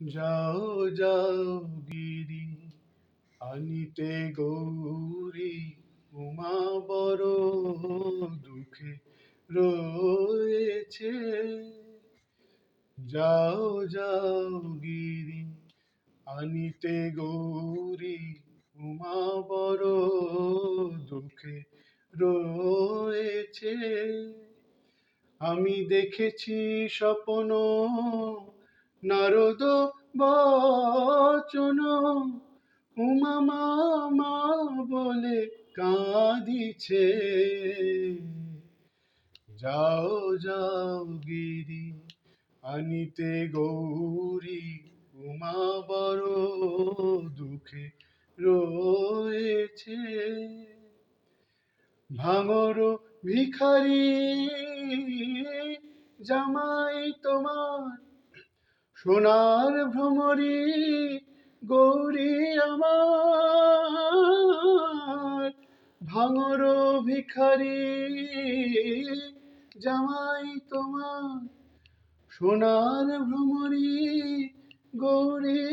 যাও যাও গিরি আনিতে গৌরী, উমা বড় দুঃখে রয়েছে। যাও যাও গিরি আনিতে গৌরী, উমা বড় দুঃখে রয়েছে। আমি দেখেছি স্বপ্ন, নারদ বচন, উমা মা বলে কাঁদিছে। যাও যাও গিরি আনিতে গৌরী, উমা বড় দুঃখে রয়েছে। ভাঙর ভিখারি জামাই তোমার, সোনার ভ্রমরি গৌরী আমার। ভাঙর ভিখারি জামাই তোমার, সোনার ভ্রমরি গৌরী